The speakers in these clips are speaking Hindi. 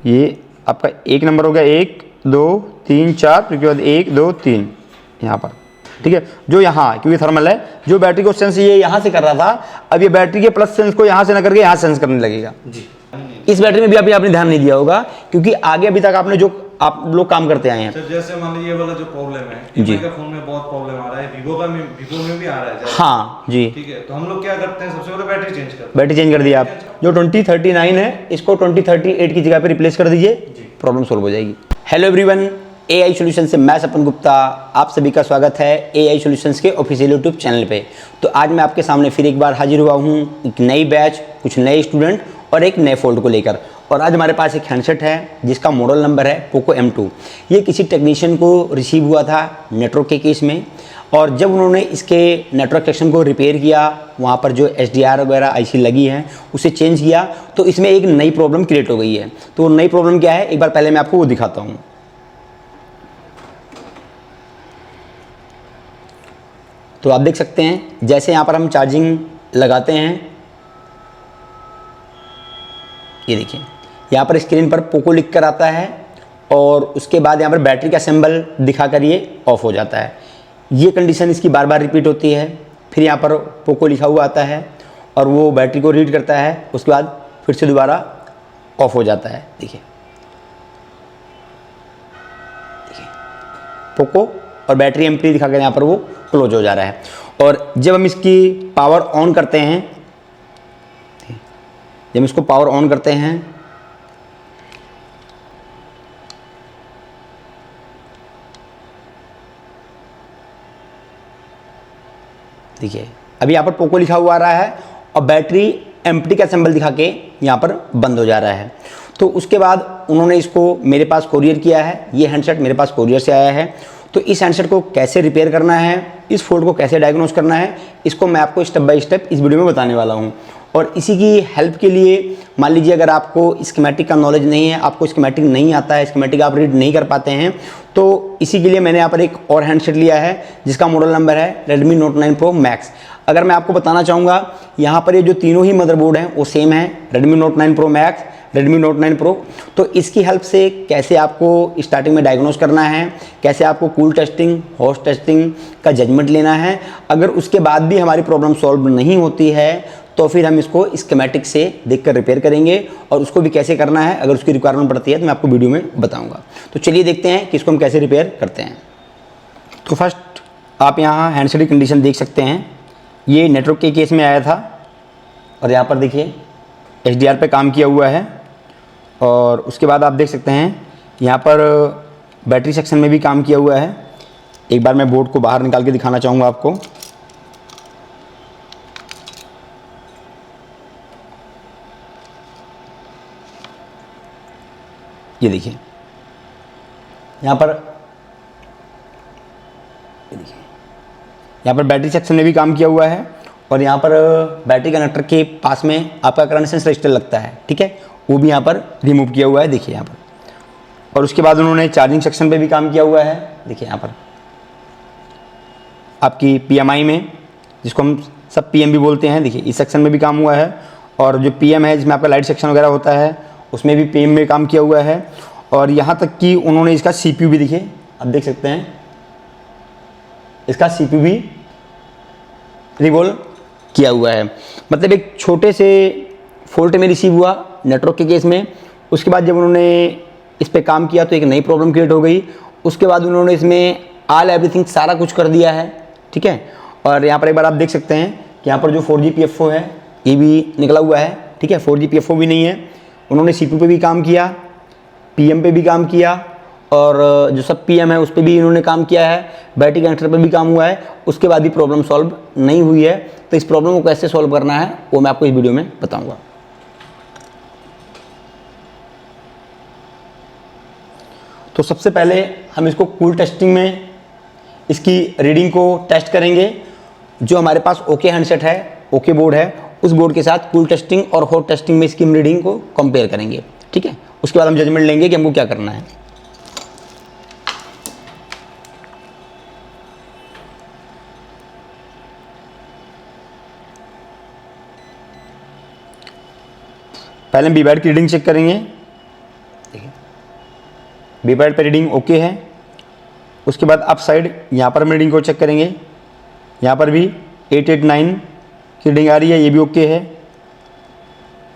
ये आपका 1 नंबर हो गया, 1 2 3 4, फिर उसके बाद 1 2 3 यहाँ पर, ठीक है। जो यहाँ क्योंकि थर्मल है, जो बैटरी को सेंस ये यहाँ से कर रहा था, अब ये बैटरी के प्लस सेंस को यहाँ से ना करके यहाँ सेंस करने लगेगा जी। इस बैटरी में भी अभी आपने ध्यान नहीं दिया होगा, क्योंकि आगे अभी तक आपने जो आप लोग काम करते आए हैं। सर जैसे मान लीजिए ये वाला जो प्रॉब्लम है जी, का फोन में बहुत प्रॉब्लम आ रहा है, वीवो में भी आ रहा है। हाँ जी, ठीक है। तो हम लोग क्या करते हैं, सबसे पहले बैटरी चेंज करते हैं। बैटरी चेंज कर दिया आप, जो 2039 है इसको 2038 की जगह पे रिप्लेस कर दीजिए, प्रॉब्लम सॉल्व हो जाएगी। हेलो एवरीवन, एआई सॉल्यूशन से मैं सपन गुप्ता, आप सभी का स्वागत है एआई सॉल्यूशंस के ऑफिशियल यूट्यूब चैनल पे। तो आज मैं आपके सामने फिर एक बार हाजिर हुआ हूँ, एक नई बैच, कुछ नए स्टूडेंट और एक नए फोल्ड को लेकर। और आज हमारे पास एक हैंडसेट है जिसका मॉडल नंबर है पोको M2। ये किसी टेक्नीशियन को रिसीव हुआ था नेटवर्क के केस में, और जब उन्होंने इसके नेटवर्क सेक्शन को रिपेयर किया, वहाँ पर जो SDR वगैरह IC लगी है उसे चेंज किया, तो इसमें एक नई प्रॉब्लम क्रिएट हो गई है। तो वो नई प्रॉब्लम क्या है, एक बार पहले मैं आपको वो दिखाता हूँ। तो आप देख सकते हैं, जैसे यहाँ पर हम चार्जिंग लगाते हैं, ये देखिए यहाँ पर स्क्रीन पर पोको लिख कर आता है, और उसके बाद यहाँ पर बैटरी का सिंबल दिखाकर ये ऑफ हो जाता है। ये कंडीशन इसकी बार बार रिपीट होती है। फिर यहाँ पर पोको लिखा हुआ आता है और वो बैटरी को रीड करता है, उसके बाद फिर से दोबारा ऑफ हो जाता है। देखिए पोको और बैटरी एम्प्टी दिखाकर यहाँ पर वो क्लोज हो जा रहा है। और जब हम इसकी पावर ऑन करते हैं, जब इसको पावर ऑन करते हैं, देखिए अभी यहाँ पर पोको लिखा हुआ आ रहा है और बैटरी एम्प्टी का सिंबल दिखा के यहाँ पर बंद हो जा रहा है। तो उसके बाद उन्होंने इसको मेरे पास कोरियर किया है। ये हैंडसेट मेरे पास कोरियर से आया है। तो इस हैंडसेट को कैसे रिपेयर करना है, इस फॉल्ट को कैसे डायग्नोस करना है, इसको मैं आपको स्टेप बाय स्टेप इस वीडियो में बताने वाला हूँ। और इसी की हेल्प के लिए, मान लीजिए अगर आपको स्कीमेटिक का नॉलेज नहीं है, आपको स्कीमेटिक नहीं आता है, स्कीमेटिक आप रीड नहीं कर पाते हैं, तो इसी के लिए मैंने यहाँ पर एक और हैंडसेट लिया है जिसका मॉडल नंबर है Redmi Note 9 Pro Max। अगर मैं आपको बताना चाहूँगा, यहाँ पर ये जो तीनों ही मदरबोर्ड हैं वो सेम है, Redmi Note 9 Pro Max, Redmi Note 9 Pro। तो इसकी हेल्प से कैसे आपको स्टार्टिंग में डायग्नोस करना है, कैसे आपको कूल टेस्टिंग, होस्ट टेस्टिंग का जजमेंट लेना है, अगर उसके बाद भी हमारी प्रॉब्लम सॉल्व नहीं होती है तो फिर हम इसको स्कीमेटिक से देखकर रिपेयर करेंगे, और उसको भी कैसे करना है अगर उसकी रिक्वायरमेंट पड़ती है तो मैं आपको वीडियो में बताऊंगा। तो चलिए देखते हैं कि इसको हम कैसे रिपेयर करते हैं। तो फर्स्ट आप यहाँ हैंडसेट की कंडीशन देख सकते हैं। ये नेटवर्क के केस में आया था, और यहाँ पर देखिए SDR पे काम किया हुआ है। और उसके बाद आप देख सकते हैं यहाँ पर बैटरी सेक्शन में भी काम किया हुआ है। एक बार मैं बोर्ड को बाहर निकाल के दिखाना चाहूँगा आपको। ये देखिए यहाँ पर, यहाँ पर बैटरी सेक्शन में भी काम किया हुआ है, और यहाँ पर बैटरी कनेक्टर के पास में आपका करंट सेंस रजिस्टर लगता है, ठीक है, वो भी यहाँ पर रिमूव किया हुआ है, देखिए यहाँ पर। और उसके बाद उन्होंने चार्जिंग सेक्शन पे भी काम किया हुआ है, देखिए यहाँ पर आपकी PMI में, जिसको हम सब PM भी बोलते हैं, देखिए इस सेक्शन में भी काम हुआ है। और जो PM है जिसमें आपका लाइट सेक्शन वगैरह होता है, उसमें भी PM में काम किया हुआ है। और यहाँ तक कि उन्होंने इसका CPU भी, देखिए आप देख सकते हैं, इसका CPU भी रिवॉल्व किया हुआ है। मतलब एक छोटे से फॉल्ट में रिसीव हुआ नेटवर्क के केस में, उसके बाद जब उन्होंने इस पे काम किया तो एक नई प्रॉब्लम क्रिएट हो गई। उसके बाद उन्होंने इसमें ऑल एवरीथिंग सारा कुछ कर दिया है, ठीक है। और यहाँ पर एक बार आप देख सकते हैं कि यहाँ पर जो 4G PFO है ये भी निकला हुआ है, ठीक है, 4G PFO भी नहीं है। उन्होंने CPU पे भी काम किया, PM पे भी काम किया, और जो सब PM है उस पर भी इन्होंने काम किया है, बैटरी कनेक्टर पे भी काम हुआ है। उसके बाद भी प्रॉब्लम सॉल्व नहीं हुई है। तो इस प्रॉब्लम को कैसे सॉल्व करना है वो मैं आपको इस वीडियो में बताऊंगा। तो सबसे पहले हम इसको कूल टेस्टिंग में इसकी रीडिंग को टेस्ट करेंगे। जो हमारे पास ओके हैंडसेट है, ओके बोर्ड है, उस बोर्ड के साथ कूल टेस्टिंग और हॉट टेस्टिंग में इसकी हम रीडिंग को कंपेयर करेंगे, ठीक है। उसके बाद हम जजमेंट लेंगे कि हमको क्या करना है। पहले हम वीवैट की रीडिंग चेक करेंगे। देखिए बी पैड पे रीडिंग ओके है। उसके बाद अप साइड यहाँ पर हम रीडिंग को चेक करेंगे, यहाँ पर भी 889 की रीडिंग आ रही है, ये भी ओके है।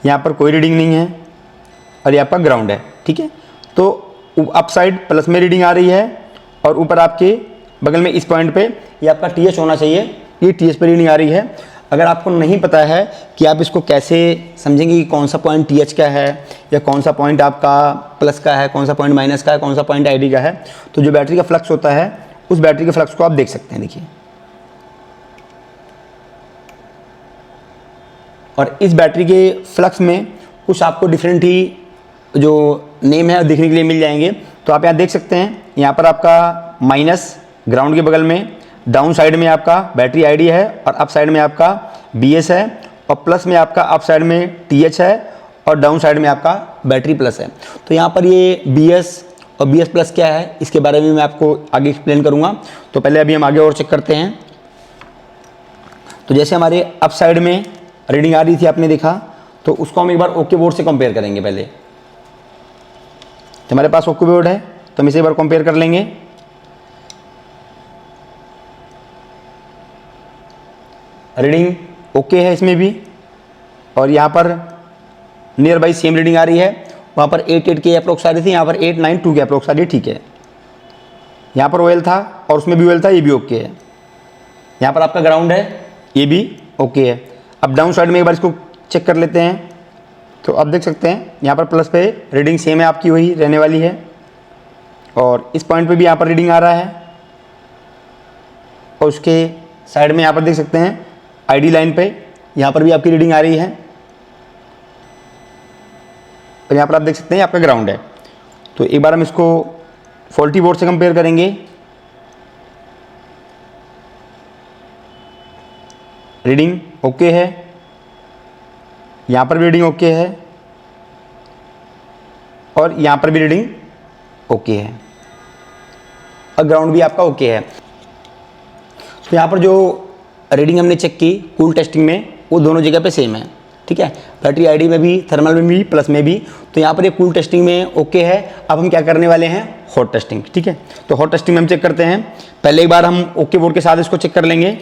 यहाँ पर कोई रीडिंग नहीं है और ये आपका ग्राउंड है, ठीक है। तो अप साइड प्लस में रीडिंग आ रही है और ऊपर आपके बगल में इस पॉइंट पे ये आपका TH होना चाहिए, ये TH पर रीडिंग आ रही है। अगर आपको नहीं पता है कि आप इसको कैसे समझेंगे कि कौन सा पॉइंट TH का है या कौन सा पॉइंट आपका प्लस का है, कौन सा पॉइंट माइनस का है, कौन सा पॉइंट ID का है, तो जो बैटरी का फ्लक्स होता है उस बैटरी के फ्लक्स को आप देख सकते हैं, देखिए। और इस बैटरी के फ्लक्स में कुछ आपको डिफरेंट ही जो नेम है देखने के लिए मिल जाएंगे। तो आप यहाँ देख सकते हैं, यहाँ पर आपका माइनस ग्राउंड के बगल में, डाउन साइड में आपका बैटरी ID है और अप साइड में आपका BS है और प्लस में आपका अप साइड में TH है और डाउन साइड में आपका बैटरी प्लस है। तो यहाँ पर ये BS और BS प्लस क्या है इसके बारे में मैं आपको आगे एक्सप्लेन करूँगा। तो पहले अभी हम आगे और चेक करते हैं। तो जैसे हमारे अप साइड में रीडिंग आ रही थी, आपने देखा, तो उसको हम एक बार ओके बोर्ड से कंपेयर करेंगे। पहले तो हमारे पास ओके बोर्ड है तो हम इसे एक बार कंपेयर कर लेंगे। रीडिंग ओके है इसमें भी और यहाँ पर नियर बाई सेम रीडिंग आ रही है। वहाँ पर 88 के अप्रोक्स आ रही थी, यहाँ पर 892 के अप्रोक्स आ रही है, ठीक है। यहाँ पर ऑयल था और उसमें भी ऑयल था, ये भी ओके है। यहाँ पर आपका ग्राउंड है, ये भी ओके है। अब डाउन साइड में एक बार इसको चेक कर लेते हैं। तो आप देख सकते हैं यहाँ पर प्लस पे रीडिंग सेम है आपकी, वही रहने वाली है और इस पॉइंट पे भी यहाँ पर रीडिंग आ रहा है और उसके साइड में यहाँ पर देख सकते हैं ID लाइन पे यहाँ पर भी आपकी रीडिंग आ रही है और यहाँ पर आप देख सकते हैं आपका ग्राउंड है। तो एक बार हम इसको फॉल्टी बोर्ड से कंपेयर करेंगे। रीडिंग ओके है, यहाँ पर भी रीडिंग ओके है और यहाँ पर भी रीडिंग ओके है और ग्राउंड भी आपका ओके है। तो यहाँ पर जो रीडिंग हमने चेक की कूल टेस्टिंग में, वो दोनों जगह पे सेम है, ठीक है। बैटरी ID में भी, थर्मल में भी, प्लस में भी। तो यहाँ पर ये कूल टेस्टिंग में ओके है। अब हम क्या करने वाले हैं, हॉट टेस्टिंग, ठीक है। तो हॉट टेस्टिंग में हम चेक करते हैं। पहले एक बार हम ओके बोर्ड के साथ इसको चेक कर लेंगे।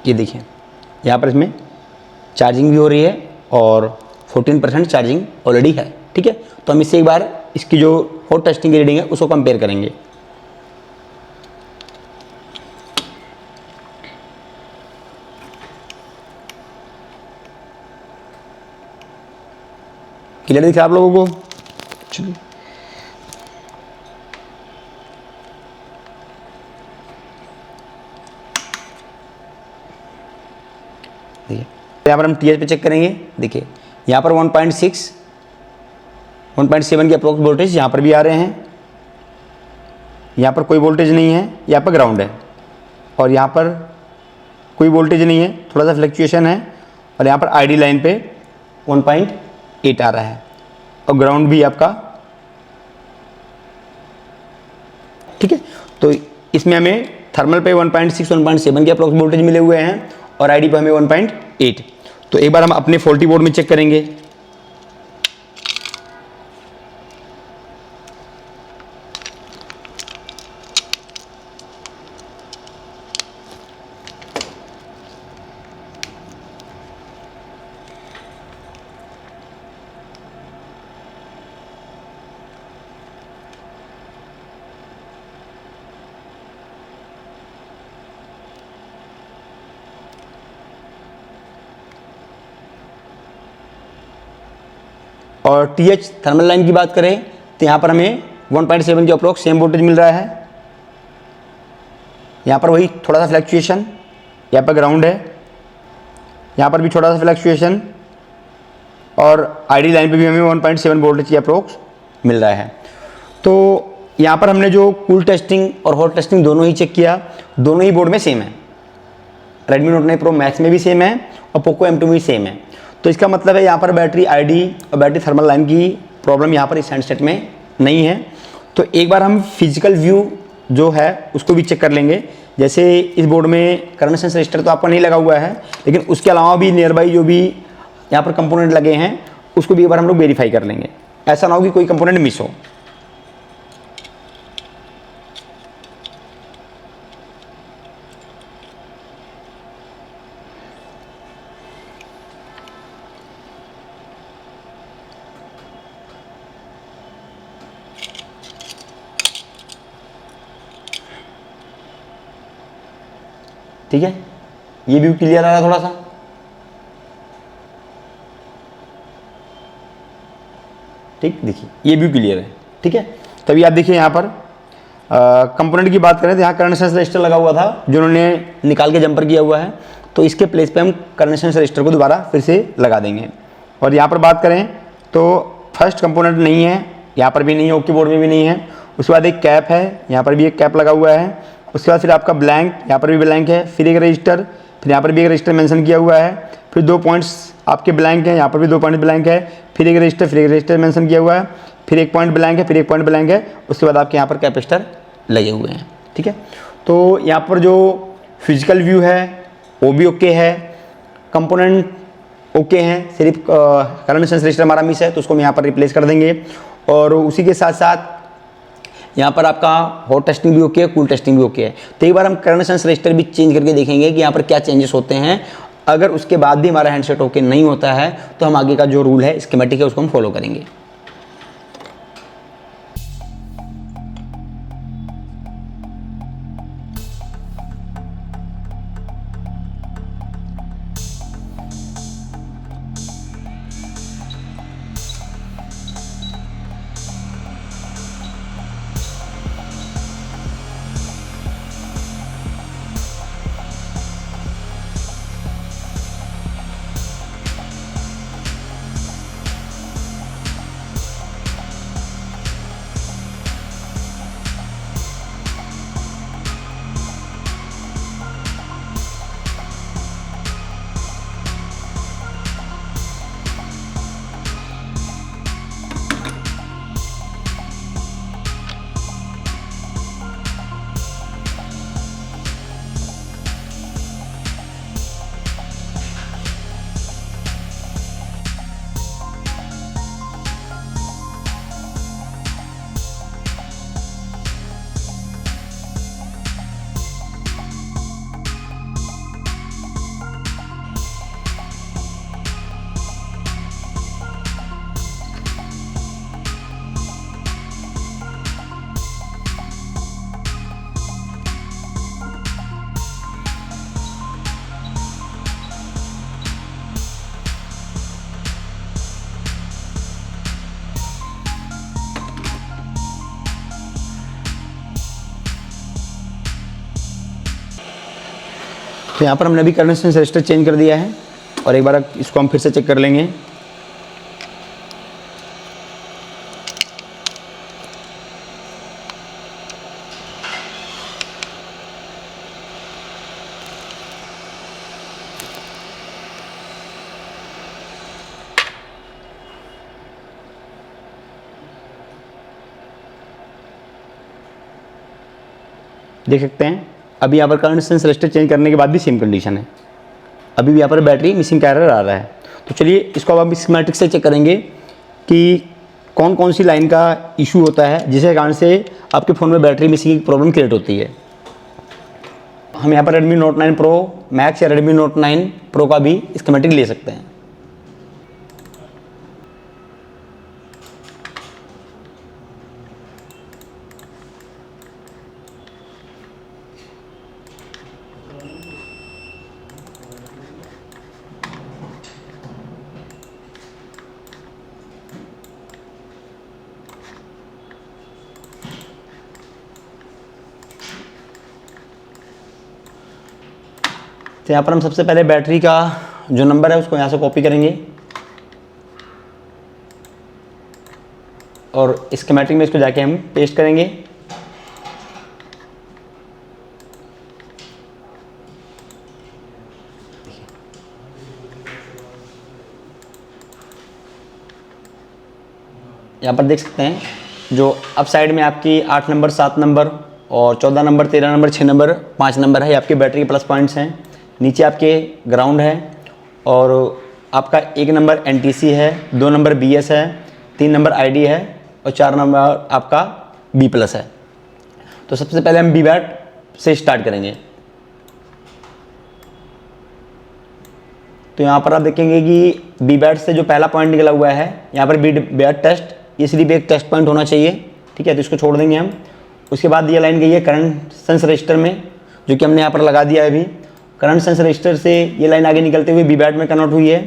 ये देखिए यहाँ पर इसमें चार्जिंग भी हो रही है और 14% चार्जिंग ऑलरेडी है, ठीक है। तो हम इससे एक बार इसकी जो हॉट टेस्टिंग की रीडिंग है उसको कंपेयर करेंगे। क्लियर दिख रहा है आप लोगों को? चलिए देखिए यहाँ पर हम TH पे चेक करेंगे। देखिए यहाँ पर 1.6 1.7 के अप्रोक्स वोल्टेज यहाँ पर भी आ रहे हैं। यहाँ पर कोई वोल्टेज नहीं है, यहाँ पर ग्राउंड है और यहाँ पर कोई वोल्टेज नहीं है, थोड़ा सा फ्लक्चुएशन है और यहाँ पर ID लाइन पे 1.8 आ रहा है और ग्राउंड भी आपका, ठीक है। तो इसमें हमें थर्मल पे 1.6 1.7 के अप्रोक्स वोल्टेज मिले हुए हैं और ID पे हमें 1.8। तो एक बार हम अपने फॉल्टी बोर्ड में चेक करेंगे। और TH थर्मल लाइन की बात करें तो यहाँ पर हमें 1.7 के अप्रोक्स सेम वोल्टेज मिल रहा है। यहाँ पर वही थोड़ा सा फ्लक्चुएशन, यहाँ पर ग्राउंड है, यहाँ पर भी थोड़ा सा फ्लक्चुएशन और ID लाइन पे भी हमें 1.7 वोल्टेज की अप्रोक्स मिल रहा है। तो यहाँ पर हमने जो कूल टेस्टिंग और हॉट टेस्टिंग दोनों ही चेक किया, दोनों ही बोर्ड में सेम है। Redmi Note 9 Pro Max में भी सेम है और Poco M2 में भी सेम है। तो इसका मतलब है यहाँ पर बैटरी आईडी और बैटरी थर्मल लाइन की प्रॉब्लम यहाँ पर इस हैंडसेट में नहीं है। तो एक बार हम फिजिकल व्यू जो है उसको भी चेक कर लेंगे। जैसे इस बोर्ड में करंट सेंस रजिस्टर तो आपका नहीं लगा हुआ है, लेकिन उसके अलावा भी नियर बाई जो भी यहाँ पर कंपोनेंट लगे हैं उसको भी एक बार हम लोग वेरीफाई कर लेंगे, ऐसा ना हो कि कोई कंपोनेंट मिस हो। ठीक है, ये व्यू क्लियर आ रहा है थोड़ा सा। ठीक, देखिए ये व्यू क्लियर है। ठीक है, तभी आप देखिए यहाँ पर कंपोनेंट की बात करें तो यहाँ करंट सेंस रजिस्टर लगा हुआ था जो उन्होंने निकाल के जंपर किया हुआ है, तो इसके प्लेस पे हम करंट सेंस रजिस्टर को दोबारा फिर से लगा देंगे। और यहाँ पर बात करें तो फर्स्ट कंपोनेंट नहीं है, यहाँ पर भी नहीं है, ओके बोर्ड में भी नहीं है। उसके बाद एक कैप है, यहाँ पर भी एक कैप लगा हुआ है। उसके बाद फिर आपका ब्लैंक, यहाँ पर भी ब्लैंक है, फिर एक रजिस्टर, फिर यहाँ पर भी एक रजिस्टर मेंशन किया हुआ है, फिर 2 पॉइंट्स आपके ब्लैंक हैं, यहाँ पर भी 2 पॉइंट ब्लैंक है, फिर एक रजिस्टर मेंशन किया हुआ है, फिर 1 पॉइंट ब्लैंक है, फिर 1 पॉइंट ब्लैंक है। उसके बाद आपके यहाँ पर कैपेसिटर लगे हुए हैं। ठीक है, तो यहाँ पर जो फिजिकल व्यू है वो भी ओके है, कंपोनेंट ओके हैं, सिर्फ करंट सेंस रजिस्टर हमारा मिस है तो उसको हम यहाँ पर रिप्लेस कर देंगे। और उसी के साथ साथ यहाँ पर आपका हॉट टेस्टिंग भी ओके है, कूल टेस्टिंग भी ओके है। तो एक बार हम करंट सेंस रजिस्टर भी चेंज करके देखेंगे कि यहाँ पर क्या चेंजेस होते हैं। अगर उसके बाद भी हमारा हैंडसेट ओके नहीं होता है तो हम आगे का जो रूल है, स्कीमेटिक है, उसको हम फॉलो करेंगे। तो यहाँ पर हमने अभी करंट सेंस रजिस्टर चेंज कर दिया है और एक बार इसको हम फिर से चेक कर लेंगे। देख सकते हैं अभी यहाँ पर करंट सेंस रजिस्टर चेंज करने के बाद भी सेम कंडीशन है, अभी भी यहाँ पर बैटरी मिसिंग का एरर आ रहा है। तो चलिए इसको अब हम स्कीमेटिक से चेक करेंगे कि कौन कौन सी लाइन का इशू होता है जिसके कारण से आपके फ़ोन में बैटरी मिसिंग की प्रॉब्लम क्रिएट होती है। हम यहाँ पर Redmi Note 9 Pro Max या Redmi Note 9 Pro का भी स्कीमेटिक ले सकते हैं। तो यहाँ पर हम सबसे पहले बैटरी का जो नंबर है उसको यहाँ से कॉपी करेंगे और स्कीमेटिक में इसको जाके हम पेस्ट करेंगे। यहाँ पर देख सकते हैं जो अप साइड में आपकी 8 नंबर, 7 नंबर और 14 नंबर, 13 नंबर, 6 नंबर, 5 नंबर है, ये आपके बैटरी के प्लस पॉइंट्स हैं। नीचे आपके ग्राउंड है और आपका 1 नंबर NTC है, 2 नंबर BS है, 3 नंबर ID है और 4 नंबर आपका B+ है। तो सबसे पहले हम B बैट से स्टार्ट करेंगे। तो यहाँ पर आप देखेंगे कि B बैट से जो पहला पॉइंट निकला हुआ है, यहाँ पर B बैट टेस्ट, ये सिर्फ एक टेस्ट पॉइंट होना चाहिए, ठीक है। तो इसको छोड़ देंगे हम। उसके बाद ये लाइन गई है करंट सेंस रजिस्टर में, जो कि हमने यहाँ पर लगा दिया है अभी। करंट सेंस रजिस्टर से ये लाइन आगे निकलते हुए B बैट में कन्वर्ट हुई है।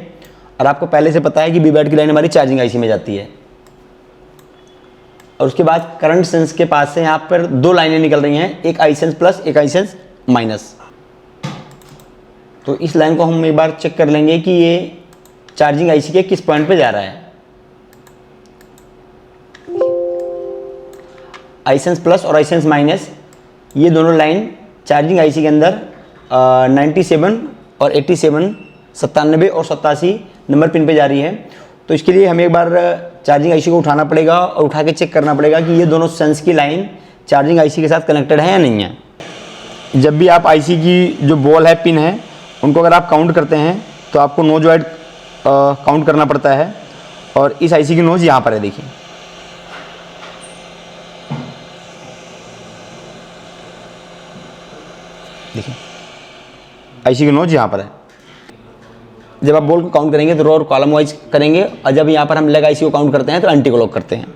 और आपको पहले से पता है कि B बैट की लाइन हमारी चार्जिंग IC में जाती है। और उसके बाद करंट सेंस के पास से यहाँ पर 2 लाइनें निकल रही हैं, एक iSense प्लस, एक iSense माइनस। तो इस लाइन को हम एक बार चेक कर लेंगे कि ये चार्जिंग IC के किस पॉइंट पे जा रहा है। iSense प्लस और iSense माइनस, ये दोनों लाइन चार्जिंग IC के अंदर 97 और 87, 97 और 87 नंबर पिन पे जा रही है। तो इसके लिए हमें एक बार चार्जिंग IC को उठाना पड़ेगा और उठा के चेक करना पड़ेगा कि ये दोनों सेंस की लाइन चार्जिंग IC के साथ कनेक्टेड है या नहीं है। जब भी आप IC की जो बॉल है, पिन है, उनको अगर आप काउंट करते हैं तो आपको नोज वाइड काउंट करना पड़ता है। और इस IC की नोज यहाँ पर है, देखिए। देखिए IC की नोज यहाँ पर है। जब आप बॉल को काउंट करेंगे तो रो और कॉलम वाइज करेंगे, और जब यहाँ पर हम लेग IC को काउंट करते हैं तो एंटी क्लॉक करते हैं।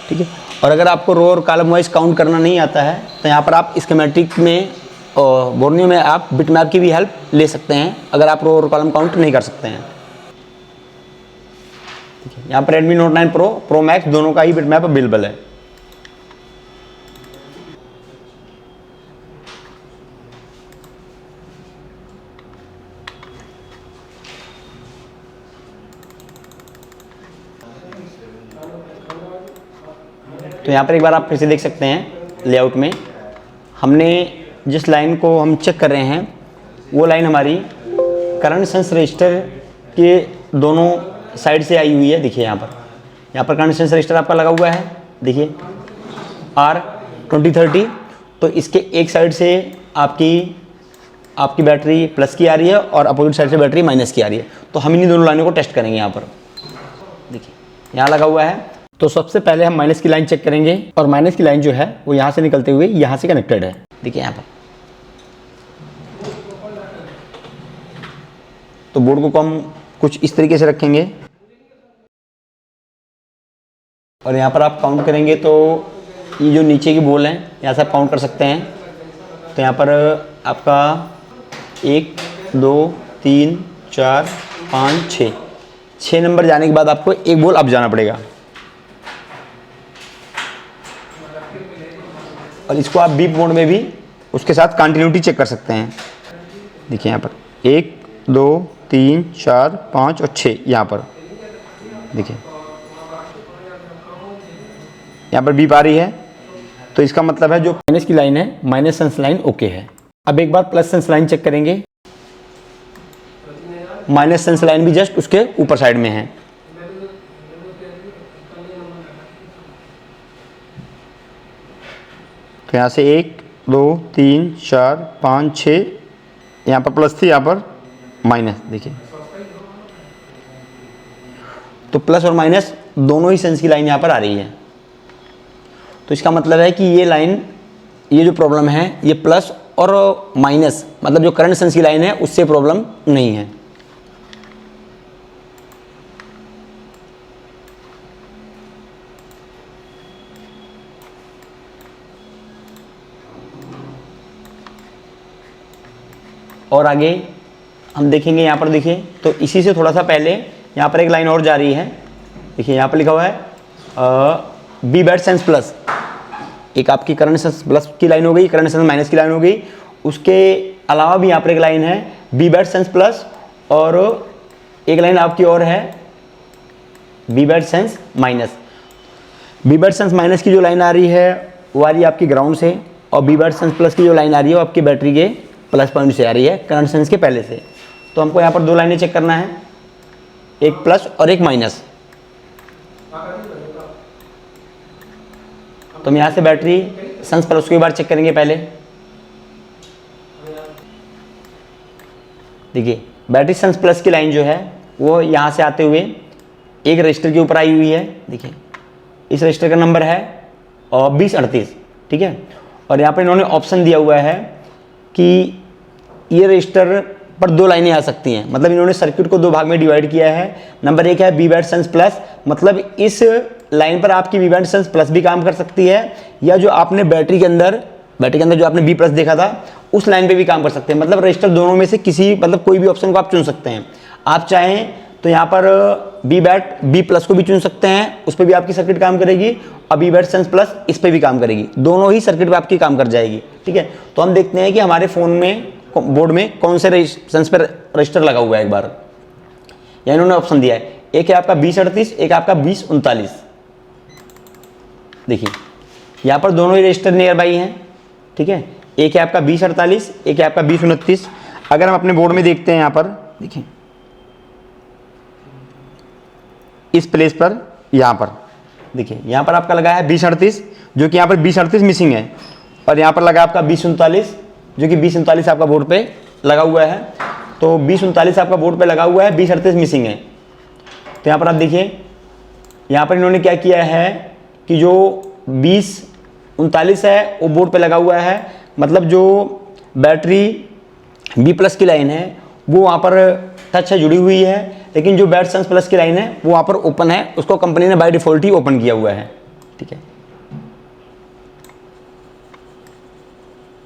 ठीक है। और अगर आपको रो और कॉलम वाइज काउंट करना नहीं आता है तो यहाँ पर आप स्कीमेटिक में और बोर्नियो में आप बिटमैप की भी हेल्प ले सकते हैं, अगर आप रो और कॉलम काउंट नहीं कर सकते हैं। ठीक है। यहाँ पर Redmi Note 9 Pro Max दोनों का ही बिटमैप अवेलेबल है। तो यहाँ पर एक बार आप फिर से देख सकते हैं लेआउट में, हमने जिस लाइन को हम चेक कर रहे हैं वो लाइन हमारी करंट सेंस रजिस्टर के दोनों साइड से आई हुई है। देखिए यहाँ पर करंट सेंस रजिस्टर आपका लगा हुआ है, देखिए R2030। तो इसके एक साइड से आपकी बैटरी प्लस की आ रही है और अपोजिट साइड से बैटरी माइनस की आ रही है। तो हम इन्हीं दोनों लाइनों को टेस्ट करेंगे। यहाँ पर देखिए यहाँ लगा हुआ है। तो सबसे पहले हम माइनस की लाइन चेक करेंगे, और माइनस की लाइन जो है वो यहाँ से निकलते हुए यहाँ से कनेक्टेड है। देखिए यहाँ पर तो बोर्ड को हम कुछ इस तरीके से रखेंगे और यहाँ पर आप काउंट करेंगे तो ये जो नीचे की बॉल है यहाँ से आप काउंट कर सकते हैं। तो यहाँ पर आपका 1 2 3 4 5 6 नंबर जाने के बाद आपको एक बॉल अप जाना पड़ेगा, और इसको आप बीप मोड में भी उसके साथ कंटिन्यूटी चेक कर सकते हैं। देखिए यहाँ पर 1 2 3 4 5 और 6, यहाँ पर देखिए यहाँ पर बीप आ रही है। तो इसका मतलब है जो माइनस की लाइन है, माइनस सेंस लाइन ओके है। अब एक बार प्लस सेंस लाइन चेक करेंगे, माइनस सेंस लाइन भी जस्ट उसके ऊपर साइड में है। तो यहाँ से 1 2 3 4 5 6, यहाँ पर प्लस थी, यहाँ पर माइनस। देखिए तो प्लस और माइनस दोनों ही सेंस की लाइन यहाँ पर आ रही है। तो इसका मतलब है कि ये लाइन, ये जो प्रॉब्लम है ये प्लस और माइनस, मतलब जो करंट सेंस की लाइन है उससे प्रॉब्लम नहीं है। और आगे हम देखेंगे, यहाँ पर देखिए तो इसी से थोड़ा सा पहले यहाँ पर एक लाइन और जा रही है। देखिए यहाँ पर लिखा हुआ है बी बैट सेंस प्लस, एक आपकी करंट सेंस प्लस की लाइन हो गई, करंट सेंस माइनस की लाइन हो गई। उसके अलावा भी यहाँ पर एक लाइन है बी बैट सेंस प्लस, और एक लाइन आपकी और है बी बैट सेंस माइनस। बी बैट सेंस माइनस की जो लाइन आ रही है वो आ रही है आपकी ग्राउंड से, और बी बैट सेंस प्लस की जो लाइन आ रही है वो आपकी बैटरी के प्लस पॉइंट से आ रही है, करंट सेंस के पहले से। तो हमको यहाँ पर दो लाइनें चेक करना है, एक प्लस और एक माइनस। तो हम यहाँ से बैटरी सेंस प्लस को एक बार चेक करेंगे पहले। देखिए बैटरी सेंस प्लस की लाइन जो है वो यहाँ से आते हुए एक रजिस्टर के ऊपर आई हुई है। देखिए इस रजिस्टर का नंबर है 2038, ठीक है। और यहाँ पर इन्होंने ऑप्शन दिया हुआ है कि ये रजिस्टर पर दो लाइनें आ सकती हैं, मतलब इन्होंने सर्किट को दो भाग में डिवाइड किया है। नंबर एक है बी बैट सेंस प्लस, मतलब इस लाइन पर आपकी बी बैट सेंस प्लस भी काम कर सकती है, या जो आपने बैटरी के अंदर जो आपने बी प्लस देखा था उस लाइन पे भी काम कर सकते हैं। मतलब रजिस्टर दोनों में से किसी, मतलब कोई भी ऑप्शन को आप चुन सकते हैं। आप चाहें तो यहाँ पर बी बैट बी प्लस को भी चुन सकते हैं, उस पर भी आपकी सर्किट काम करेगी, और बी बैट सेंस प्लस इस पर भी काम करेगी, दोनों ही सर्किट पे आपकी काम कर जाएगी, ठीक है। तो हम देखते हैं कि हमारे फ़ोन में बोर्ड में कौन से सेंस पर रजिस्टर लगा हुआ है। एक बार या इन्होंने ऑप्शन दिया है, एक है आपका 2038, एक आपका 2039। देखिए यहाँ पर दोनों ही रजिस्टर नियर बाई हैं, ठीक है। एक है आपका 2048, एक है आपका 2029। अगर हम अपने बोर्ड में देखते हैं यहाँ पर, देखिए इस प्लेस पर, यहाँ पर देखिए यहाँ पर आपका लगा है 2038, जो कि यहाँ पर 2038 मिसिंग है, और यहाँ पर लगा आपका 2039, जो कि 2039 आपका बोर्ड पे लगा हुआ है। तो 2039 आपका बोर्ड पे लगा हुआ है, 2038 मिसिंग है। तो यहाँ पर आप देखिए, यहाँ पर इन्होंने क्या किया है कि जो 2039 है वो बोर्ड पे लगा हुआ है, मतलब जो बैटरी बी प्लस की लाइन है वो वहाँ पर टच है, जुड़ी हुई है, लेकिन जो बैट सेंस प्लस की लाइन है वो वहाँ पर ओपन है, उसको कंपनी ने बाय डिफॉल्ट ही ओपन किया हुआ है, ठीक है।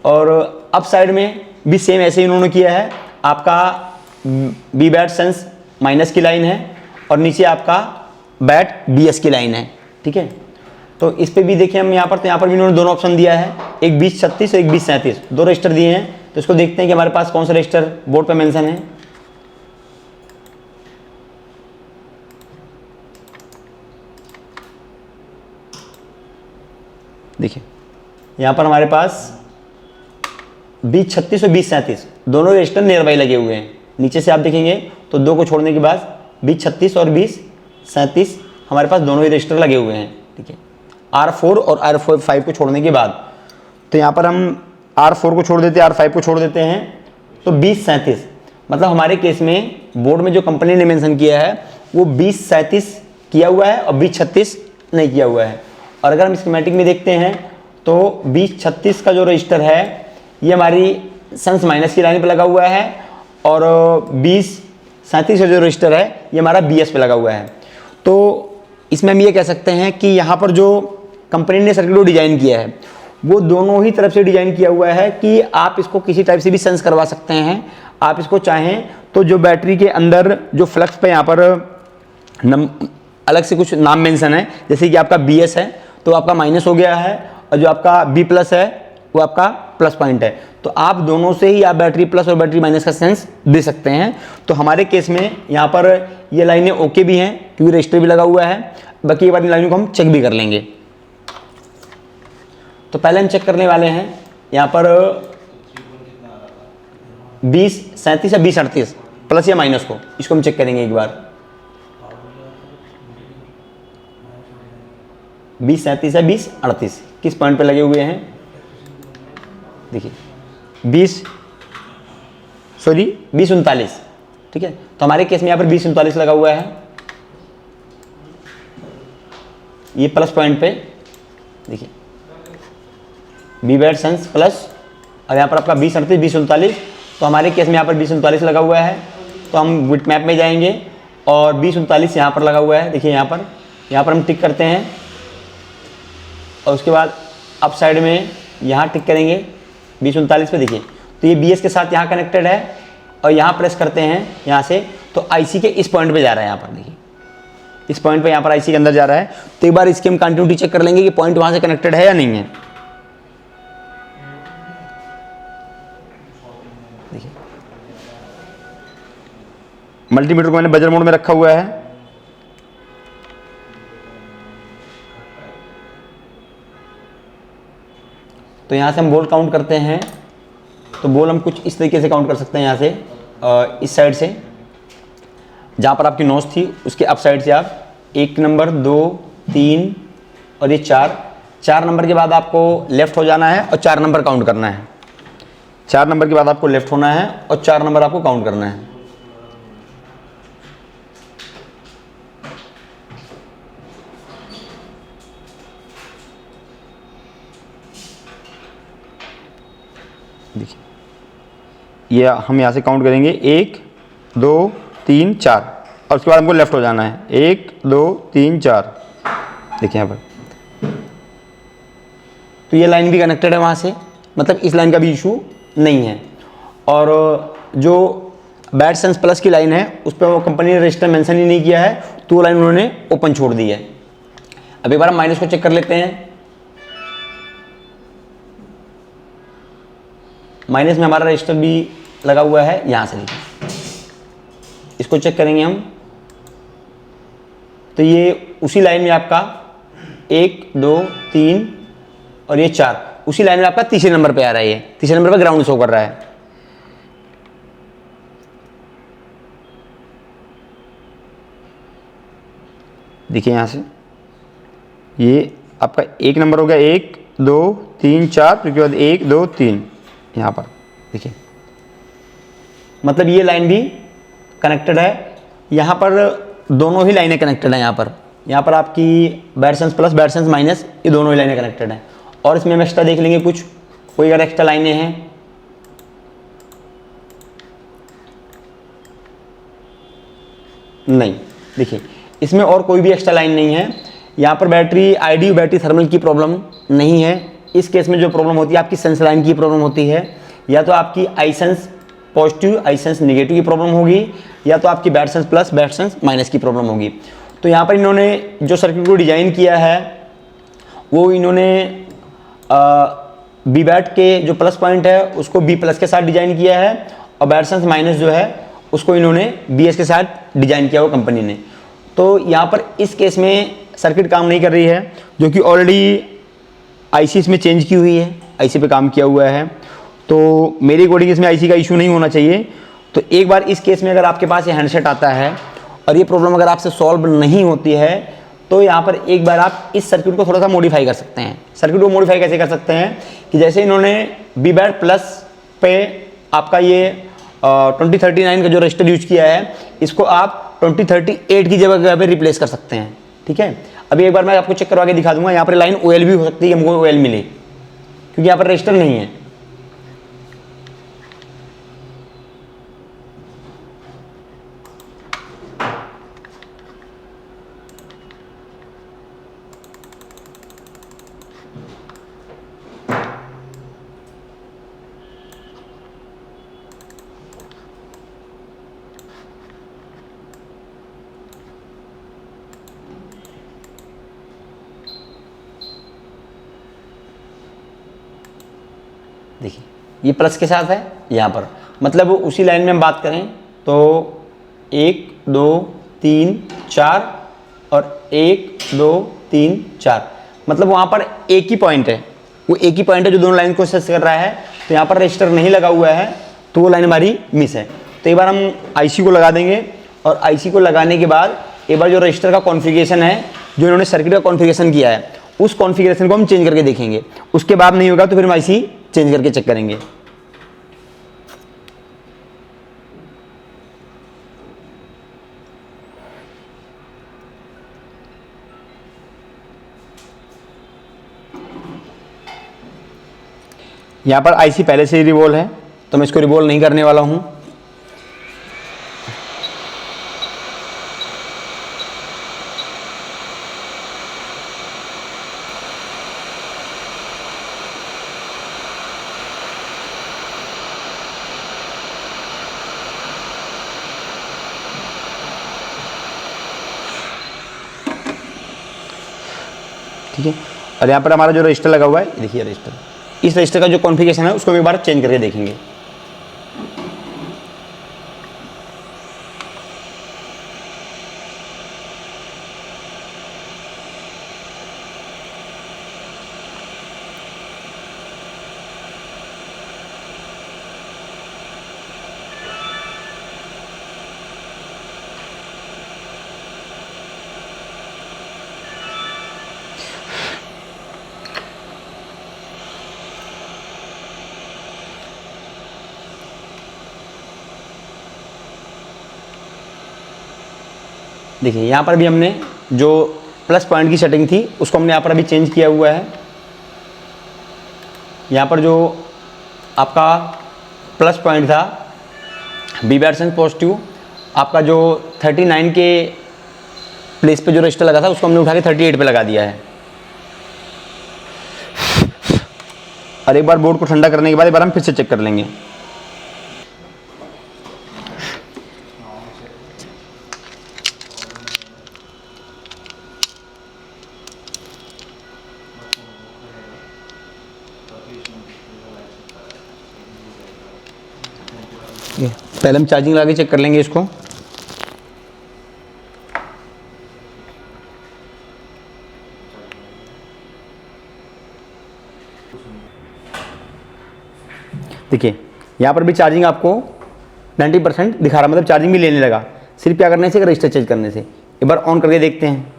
और अप साइड में भी सेम ऐसे ही इन्होंने किया है, आपका बी बैट सेंस माइनस की लाइन है, और नीचे आपका बैट बी एस की लाइन है, ठीक है। तो इस पे भी देखिए हम यहाँ पर, तो यहाँ पर भी इन्होंने दोनों ऑप्शन दिया है, एक 2036 और एक 2037, दो रजिस्टर दिए हैं। तो इसको देखते हैं कि हमारे पास कौन सा रजिस्टर बोर्ड पे मेंशन है। देखिए यहाँ पर हमारे पास 2036 और 2037 दोनों रजिस्टर नियर बाई लगे हुए हैं। नीचे से आप देखेंगे तो दो को छोड़ने के बाद 2036 और 2037 हमारे पास दोनों ही रजिस्टर लगे हुए हैं, ठीक है। R4 और R5 को छोड़ने के बाद, तो यहाँ पर हम R4 को छोड़ देते हैं, R5 को छोड़ देते हैं, तो 2037, मतलब हमारे केस में बोर्ड में जो कंपनी ने मेंशन किया है वो 2037 किया हुआ है और 2036 नहीं किया हुआ है। और अगर हम स्कीमेटिक में देखते हैं तो 2036 का जो रजिस्टर है ये हमारी सेंस माइनस की लाइन पे लगा हुआ है, और 2037 का जो रजिस्टर है ये हमारा BS पे लगा हुआ है। तो इसमें हम ये कह सकते हैं कि यहाँ पर जो कंपनी ने सर्किट को डिज़ाइन किया है वो दोनों ही तरफ से डिज़ाइन किया हुआ है कि आप इसको किसी टाइप से भी सेंस करवा सकते हैं। आप इसको चाहें तो जो बैटरी के अंदर जो फ्लक्स पे यहाँ पर अलग से कुछ नाम मेंशन है, जैसे कि आपका BS है तो आपका माइनस हो गया है, और जो आपका B प्लस है वो आपका प्लस पॉइंट है। तो आप दोनों से ही आप बैटरी प्लस और बैटरी माइनस का सेंस दे सकते हैं। तो हमारे केस में यहाँ पर ये लाइनें ओके भी हैं क्योंकि रजिस्टर भी लगा हुआ है। बाकी ये बात इन लाइनों को हम चेक भी कर लेंगे। तो पहले हम चेक करने वाले हैं यहाँ पर 2037 या 2038 प्लस या माइनस को, इसको हम चेक करेंगे एक बार। 2037 या 2038 किस पॉइंट पे लगे हुए हैं। देखिए 2039, ठीक है। तो हमारे केस में यहाँ पर 2039 लगा हुआ है, ये प्लस पॉइंट पे देखिए बी बैट सेंस प्लस, और यहाँ पर आपका 2038 2039। तो हमारे केस में यहाँ पर 2039 लगा हुआ है, तो हम बिट मैप में जाएंगे और 2039 यहाँ पर लगा हुआ है। देखिए यहाँ पर हम टिक करते हैं, और उसके बाद अप साइड में यहाँ टिक करेंगे 2039 पे। देखिए तो ये BS के साथ यहाँ कनेक्टेड है, और यहाँ प्रेस करते हैं यहाँ से तो IC के इस पॉइंट पे जा रहा है। यहाँ पर देखिए इस पॉइंट पे यहाँ पर आईसी के अंदर जा रहा है। तो एक बार इसकी हम कंटिन्यूटी चेक कर लेंगे कि पॉइंट वहाँ से कनेक्टेड है या नहीं है। देखिए मल्टीमीटर को मैंने बजर मोड में रखा हुआ है। तो यहाँ से हम बोल काउंट करते हैं। तो बोल हम कुछ इस तरीके से काउंट कर सकते हैं, यहाँ से इस साइड से जहाँ पर आपकी नोज थी उसके अप साइड से आप 1 नंबर 2 3 और ये 4 नंबर के बाद आपको लेफ्ट हो जाना है और 4 नंबर काउंट करना है। 4 नंबर के बाद आपको लेफ्ट होना है और 4 नंबर आपको काउंट करना है। देखिए ये हम यहाँ से काउंट करेंगे 1 2 3 4 और उसके बाद हमको लेफ्ट हो जाना है 1 2 3 4। देखिए यहाँ पर तो ये लाइन भी कनेक्टेड है वहाँ से, मतलब इस लाइन का भी इशू नहीं है। और जो बैड सेंस प्लस की लाइन है उस पर वो कंपनी ने रजिस्टर मेंशन ही नहीं किया है, तो वो लाइन उन्होंने ओपन छोड़ दी है। अब एक बार हम माइनस को चेक कर लेते हैं। माइनस में हमारा रजिस्टर भी लगा हुआ है, यहाँ से देखिए इसको चेक करेंगे हम। तो ये उसी लाइन में आपका 1 2 3 और ये 4 उसी लाइन में आपका तीसरे नंबर पे आ रहा है। ये तीसरे नंबर पे ग्राउंड शो कर रहा है। देखिए यहाँ से ये आपका 1 नंबर हो गया 1 2 3 4, फिर के बाद 1 2 3 यहाँ पर देखिए, मतलब ये लाइन भी कनेक्टेड है। यहाँ पर दोनों ही लाइनें कनेक्टेड हैं। यहाँ पर आपकी bad sense plus bad sense minus ये दोनों ही लाइनें कनेक्टेड हैं। और इसमें हम एक्स्ट्रा देख लेंगे कुछ, कोई अगर एक्स्ट्रा लाइनें हैं। नहीं, देखिए इसमें और कोई भी एक्स्ट्रा लाइन नहीं है। यहाँ पर बैटरी आईडी बैटरी थर्मल की प्रॉब्लम नहीं है। इस केस में जो प्रॉब्लम होती है आपकी सेंस लाइन की प्रॉब्लम होती है, या तो आपकी I sense positive I sense negative की प्रॉब्लम होगी, या तो आपकी bad sense plus bad sense minus की प्रॉब्लम होगी। तो यहाँ पर इन्होंने जो सर्किट को डिजाइन किया है वो इन्होंने बी बैट के जो प्लस पॉइंट है उसको बी प्लस के साथ डिजाइन किया है, और बैड सेंस माइनस जो है उसको इन्होंने बी एस के साथ डिजाइन किया वो कंपनी ने। तो यहाँ पर इस केस में सर्किट काम नहीं कर रही है, जो कि ऑलरेडी आईसी इसमें चेंज की हुई है, आईसी पे काम किया हुआ है। तो मेरी अकॉर्डिंग इसमें आईसी का इशू नहीं होना चाहिए। तो एक बार इस केस में अगर आपके पास ये हैंडसेट आता है और ये प्रॉब्लम अगर आपसे सॉल्व नहीं होती है, तो यहाँ पर एक बार आप इस सर्किट को थोड़ा सा मॉडिफाई कर सकते हैं। सर्किट को मॉडिफाई कैसे कर सकते हैं कि जैसे इन्होंने बी बैट प्लस पे आपका ये 2039 का जो रजिस्टर यूज किया है, इसको आप 2038 की जगह पे रिप्लेस कर सकते हैं। ठीक है, अभी एक बार मैं आपको चेक करवा के दिखा दूंगा। यहाँ पर लाइन ओएल भी हो सकती है, हमको ओएल मिले, क्योंकि यहाँ पर रजिस्टर नहीं है। देखिए ये प्लस के साथ है यहाँ पर, मतलब उसी लाइन में हम बात करें तो 1 2 3 4 और 1 2 3 4, मतलब वहाँ पर एक ही पॉइंट है, वो एक ही पॉइंट है जो दोनों लाइन को सेट कर रहा है। तो यहाँ पर रजिस्टर नहीं लगा हुआ है, तो वो लाइन हमारी मिस है। तो एक बार हम आईसी को लगा देंगे, और आईसी को लगाने के बाद एक बार जो रजिस्टर का कॉन्फ़िगरेशन है, जो इन्होंने सर्किट का कॉन्फ़िगरेशन किया है, उस कॉन्फ़िगरेशन को हम चेंज करके देखेंगे। उसके बाद नहीं होगा तो फिर हम आईसी चेंज करके चेक करेंगे। यहाँ पर आईसी पहले से ही रिवॉल्व है, तो मैं इसको रिवॉल्व नहीं करने वाला हूँ। ठीक है। और यहाँ पर हमारा जो रजिस्टर लगा हुआ है, देखिए रजिस्टर, इस रजिस्टर का जो कॉन्फ़िगरेशन है उसको हम एक बार चेंज करके देखेंगे। देखिए यहाँ पर भी हमने जो प्लस पॉइंट की सेटिंग थी उसको हमने यहाँ पर अभी चेंज किया हुआ है। यहाँ पर जो आपका प्लस पॉइंट था बी बैट सेंस पॉजिटिव, आपका जो 39 के प्लेस पे जो रजिस्टर लगा था उसको हमने उठा के 38 पे लगा दिया है। और एक बार बोर्ड को ठंडा करने के बाद एक बार हम फिर से चेक कर लेंगे। पहले हम चार्जिंग लगा के चेक कर लेंगे इसको। देखिए यहाँ पर भी चार्जिंग आपको 90% दिखा रहा, मतलब चार्जिंग भी लेने लगा सिर्फ क्या करने से, रजिस्टर चेंज करने से। एक बार ऑन करके देखते हैं।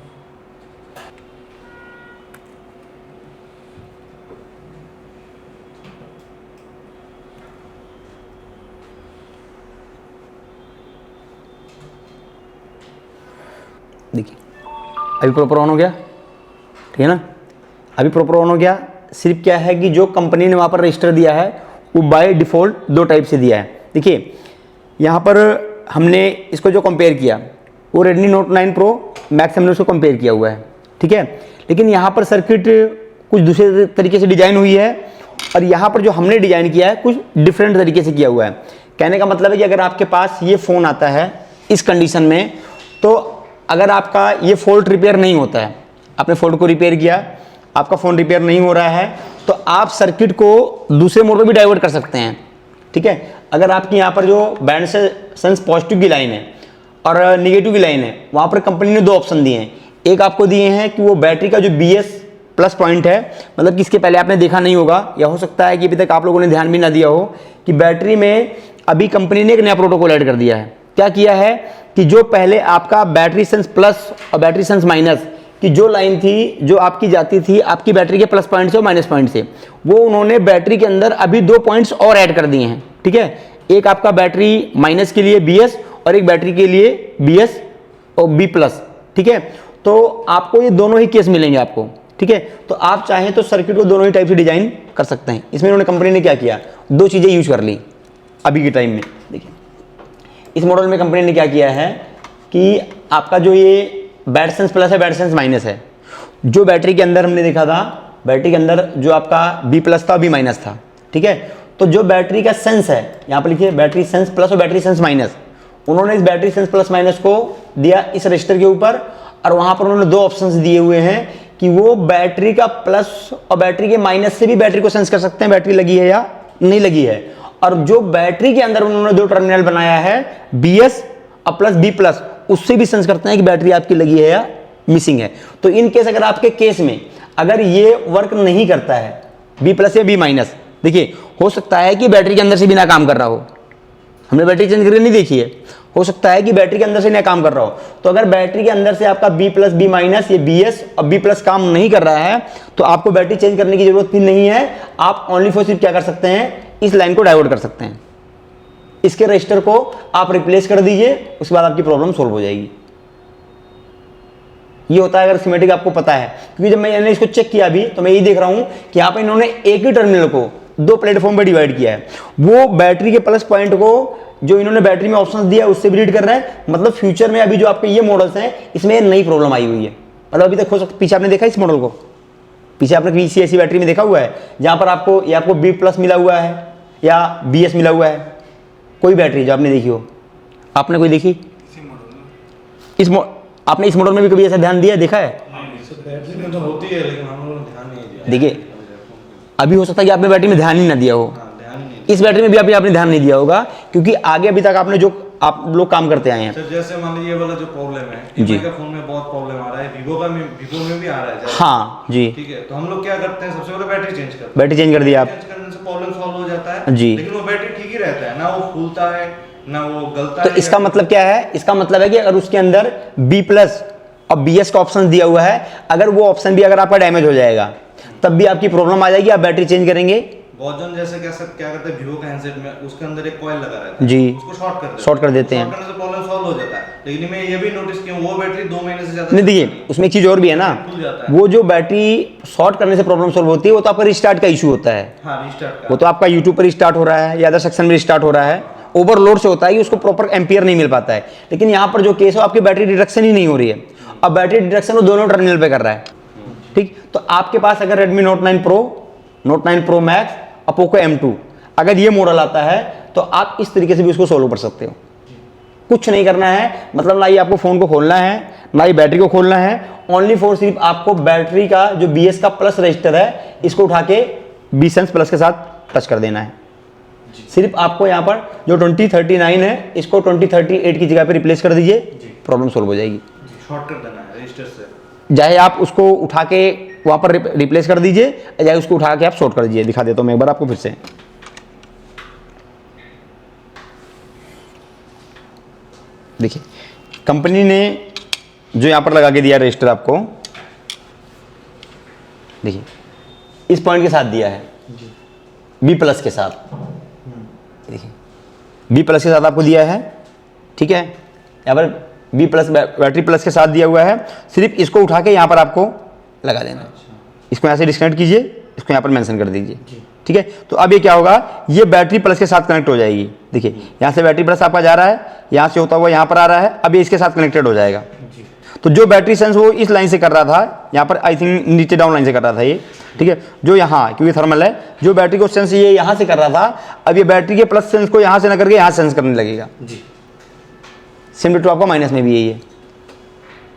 देखिए अभी प्रॉपर ऑन हो गया, ठीक है ना, अभी प्रॉपर ऑन हो गया। सिर्फ क्या है कि जो कंपनी ने वहाँ पर रजिस्टर दिया है वो बाय डिफ़ॉल्ट दो टाइप से दिया है। देखिए यहाँ पर हमने इसको जो कंपेयर किया वो Redmi Note 9 Pro Max हमने उसको कंपेयर किया हुआ है, ठीक है। लेकिन यहाँ पर सर्किट कुछ दूसरे तरीके से डिज़ाइन हुई है और यहाँ पर जो हमने डिज़ाइन किया है कुछ डिफरेंट तरीके से किया हुआ है। कहने का मतलब है कि अगर आपके पास ये फ़ोन आता है इस कंडीशन में, तो अगर आपका ये फ़ोल्ट रिपेयर नहीं होता है, आपने फ़ोल्ट को रिपेयर किया, आपका फ़ोन रिपेयर नहीं हो रहा है, तो आप सर्किट को दूसरे मोड में भी डाइवर्ट कर सकते हैं, ठीक है। अगर आपकी यहाँ पर जो बैंड से सेंस पॉजिटिव की लाइन है और निगेटिव की लाइन है, वहाँ पर कंपनी ने दो ऑप्शन दिए हैं। एक आपको दिए हैं कि वो बैटरी का जो BS प्लस पॉइंट है, मतलब कि इसके पहले आपने देखा नहीं होगा या हो सकता है कि अभी तक आप लोगों ने ध्यान भी ना दिया हो कि बैटरी में अभी कंपनी ने एक नया प्रोटोकॉल ऐड कर दिया है। क्या किया है कि जो पहले आपका बैटरी सेंस प्लस और बैटरी सेंस माइनस की जो लाइन थी, जो आपकी जाती थी आपकी बैटरी के प्लस पॉइंट से और माइनस पॉइंट से, वो उन्होंने बैटरी के अंदर अभी दो पॉइंट्स और ऐड कर दिए हैं, ठीक है। एक आपका बैटरी माइनस के लिए BS और एक बैटरी के लिए BS और B प्लस, ठीक है। तो आपको ये दोनों ही केस मिलेंगे आपको, ठीक है। तो आप चाहें तो सर्किट को दोनों ही टाइप से डिजाइन कर सकते हैं। इसमें इन्होंने कंपनी ने क्या किया, दो चीज़ें यूज कर ली अभी के टाइम में। देखिए इस मॉडल में कंपनी ने क्या किया है कि आपका जो ये बैट सेंस प्लस है, बैट सेंस माइनस है, जो बैटरी के अंदर हमने देखा था, बैटरी के अंदर जो आपका B प्लस था, B माइनस था, ठीक है। तो जो बैटरी का सेंस है, यहाँ पर लिखिए बैटरी सेंस प्लस और बैटरी सेंस माइनस, उन्होंने इस बैटरी सेंस प्लस माइनस को दिया इस रजिस्टर के ऊपर और वहाँ पर उन्होंने दो ऑप्शंस दिए हुए हैं कि वो बैटरी का प्लस और बैटरी के माइनस से भी बैटरी को सेंस कर सकते हैं, बैटरी लगी है या नहीं लगी है। और जो बैटरी के अंदर उन्होंने दो टर्मिनल बनाया है BS और प्लस B प्लस, उससे भी सेंस करते हैं कि बैटरी आपकी लगी है या मिसिंग है। तो इन केस अगर आपके केस में अगर ये वर्क नहीं करता है B प्लस या B माइनस, देखिए हो सकता है कि बैटरी के अंदर से भी ना काम कर रहा हो, हमने बैटरी चेंज करके नहीं देखी है, हो सकता है कि बैटरी के अंदर से ना काम कर रहा हो। तो अगर बैटरी के अंदर से आपका B प्लस B माइनस ये BS और B प्लस काम नहीं कर रहा है तो आपको बैटरी चेंज करने की जरूरत भी नहीं है। आप ओनली फॉर सिर्फ क्या कर सकते हैं, इस लाइन को डाइवर्ट कर सकते हैं, इसके रजिस्टर को आप रिप्लेस कर दीजिए, उसके बाद आपकी प्रॉब्लम सोल्व हो जाएगी। ये होता है अगर स्कीमेटिक आपको पता है, क्योंकि जब मैंने इसको चेक किया अभी तो मैं ये देख रहा हूं कि यहाँ पे इन्होंने एक ही टर्मिनल को दो प्लेटफॉर्म पे डिवाइड किया है। वो बैटरी के प्लस पॉइंट को जो इन्होंने बैटरी में ऑप्शंस दिया उससे भी रीड कर रहा है। मतलब फ्यूचर में अभी जो आपके ये मॉडल्स हैं इसमें नई प्रॉब्लम आई हुई है। मतलब अभी तक हो सकता, पीछे आपने देखा इस मॉडल को, पीछे आपने किसी ऐसी बैटरी में देखा हुआ है जहां पर आपको या आपको B प्लस मिला हुआ है या BS मिला हुआ है, कोई बैटरी जो आपने देखी हो, आपने कोई देखी? आपने इस मॉडल में भी कभी ऐसा ध्यान दिया, देखा है? बैटरी में तो होती है लेकिन हम लोगों ने ध्यान नहीं दिया। देखिए अभी हो सकता है कि आपने बैटरी में ध्यान ही ना दिया हो, ध्यान ही नहीं इस बैटरी में भी आपने ध्यान नहीं दिया होगा, क्योंकि आगे अभी तक आपने जो आप लोग काम करते आए हैं। सर जैसे मान लीजिए ये वाला जो प्रॉब्लम है, जी। का फोन में बहुत प्रॉब्लम आ रहा है, वीवो में भी आ रहा है ज़्यादा। हाँ जी, ठीक है, तो हम लोग क्या करते हैं, सबसे पहले बैटरी चेंज करते हैं। बैटरी चेंज कर दिया आप, चेंज करने से प्रॉब्लम सॉल्व हो जाता है जी। लेकिन वो बैटरी ठीक ही रहता है, ना वो फूलता है ना वो गलता तो है। इसका मतलब क्या है, इसका मतलब है कि अगर उसके अंदर B+ और BS का ऑप्शन दिया हुआ है, अगर वो ऑप्शन भी अगर आपका डैमेज हो जाएगा तब भी आपकी प्रॉब्लम आ जाएगी, आप बैटरी चेंज करेंगे। बहुत जन जैसे क्या करते हैं, वीवो का हैंडसेट में उसके अंदर एक कॉइल लगा रहता है जी, उसको शॉर्ट कर देते हैं, शॉर्ट करने से प्रॉब्लम सॉल्व हो जाता है। लेकिन मैं ये भी नोटिस किया वो बैटरी 2 महीने से ज्यादा नहीं। देखिए उसमें एक चीज और भी है ना, फूल जाता है। वो जो बैटरी शॉर्ट करने से प्रॉब्लम सॉल्व होती है वो तो आपका रिस्टार्ट का इशू होता है, हाँ रिस्टार्ट का, वो तो आपका यूट्यूब पर रिस्टार्ट हो रहा है या अदर सेक्शन में रिस्टार्ट हो रहा है, ओवरलोड से होता है कि उसको प्रॉपर एम्पियर नहीं मिल पाता है। लेकिन यहाँ पर जो केस है आपकी बैटरी डिडक्शन ही नहीं हो रही है, अब बैटरी डिडक्शन वो दोनों टर्मिनल पे कर रहा है। ठीक, तो आपके पास अगर Redmi Note 9 Pro, Note 9 Pro Max और Poco M2 अगर ये मॉडल आता है तो आप इस तरीके से भी उसको सोल्व कर सकते हो। कुछ नहीं करना है, मतलब ना ही आपको फ़ोन को खोलना है ना ही बैटरी को खोलना है, ओनली फॉर सिर्फ आपको बैटरी का जो BS का प्लस रजिस्टर है इसको उठा के BSense प्लस के साथ टच कर देना है। सिर्फ आपको यहाँ पर जो 2039 है इसको 2038 की जगह पे रिप्लेस कर दीजिए, प्रॉब्लम सोल्व हो जाएगी। शॉर्ट कर देना है रजिस्टर से, चाहे आप उसको उठा के वहाँ पर रिप्लेस कर दीजिए, चाहे उसको उठा के आप शॉर्ट कर दीजिए। दिखा देता हूँ मैं एक बार आपको फिर से। देखिए कंपनी ने जो यहाँ पर लगा के दिया रजिस्टर आपको, देखिए इस पॉइंट के साथ दिया है B+ के साथ, देखिए B+ के साथ आपको दिया है। ठीक है, यहाँ पर B+ बैटरी प्लस के साथ दिया हुआ है, सिर्फ इसको उठा के यहाँ पर आपको लगा देना। इसको यहाँ से डिस्कनेक्ट कीजिए, इसको यहाँ पर मेंशन कर दीजिए। ठीक है, तो अब ये क्या होगा, ये बैटरी प्लस के साथ कनेक्ट हो जाएगी। देखिए यहाँ से बैटरी प्लस आपका जा रहा है, यहाँ से होता हुआ यहाँ पर आ रहा है, अब ये इसके साथ कनेक्टेड हो जाएगा। तो जो बैटरी सेंस वो इस लाइन से कर रहा था, यहाँ पर आई थिंक नीचे डाउन लाइन से कर रहा था ये। ठीक है, जो यहाँ क्योंकि थर्मल है, जो बैटरी को सेंस ये यहाँ से कर रहा था, अब ये बैटरी के प्लस सेंस को यहाँ से ना करके यहाँ सेंस करने लगेगा। सिम टू आपका माइनस में भी यही है।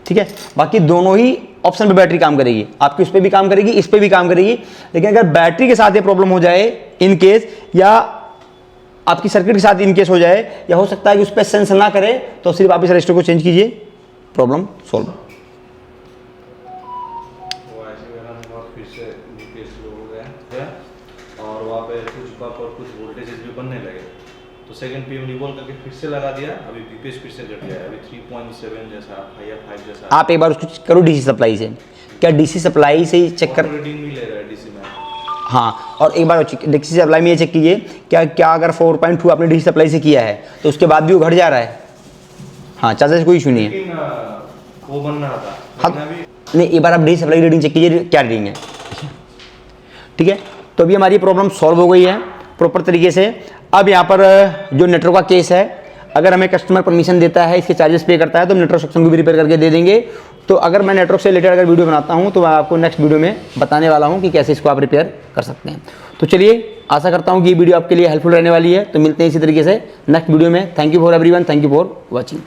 ठीक है, बाकी दोनों ही ऑप्शन पे बैटरी काम करेगी, आपकी उस पर भी काम करेगी, इस पर भी काम करेगी। लेकिन अगर बैटरी के साथ ये प्रॉब्लम हो जाए इन केस, या आपकी सर्किट के साथ इन केस हो जाए, या हो सकता है कि उस पर सेंस ना करे, तो सिर्फ आप इस रजिस्टर को चेंज कीजिए, प्रॉब्लम सॉल्व। फिर से यूपीएस लो हो गया और वहाँ पे कुछ वोल्टेजेस भी बनने लगे, तो सेकंड PM रिवॉल्व करके फिर से लगा दिया, अभी यूपीएस फिर से घट गया है, अभी 3.7 जैसा या 5 जैसा। आप एक बार उसको करो DC सप्लाई से, क्या DC सप्लाई से ही चेक कर, रीडिंग भी ले रहा है DC में। हाँ, और एक बार DC सप्लाई में ये चेक कीजिए क्या अगर 4.2 आपने DC सप्लाई से किया है तो उसके बाद भी वो घट जा रहा है। हाँ, चार्जर कोई इशू नहीं है। लेकिन वो बन रहा था। हाँ, नहीं, एक बार आप DC सप्लाई रीडिंग चेक कीजिए क्या रीडिंग है। ठीक है, तो अभी हमारी प्रॉब्लम सॉल्व हो गई है प्रॉपर तरीके से। अब यहाँ पर जो नेटवर्क का केस है, अगर हमें कस्टमर परमिशन देता है, इसके चार्जेस पे करता है, तो नेटवर्क सेक्शन को भी रिपेयर करके दे देंगे। तो अगर मैं नेटवर्क से रिलेटेड अगर वीडियो बनाता हूँ तो मैं आपको नेक्स्ट वीडियो में बताने वाला हूँ कि कैसे इसको आप रिपेयर कर सकते हैं। तो चलिए, आशा करता हूँ कि ये वीडियो आपके लिए हेल्पफुल रहने वाली है। तो मिलते हैं इसी तरीके से नेक्स्ट वीडियो में। Thank you for everyone, thank you for watching.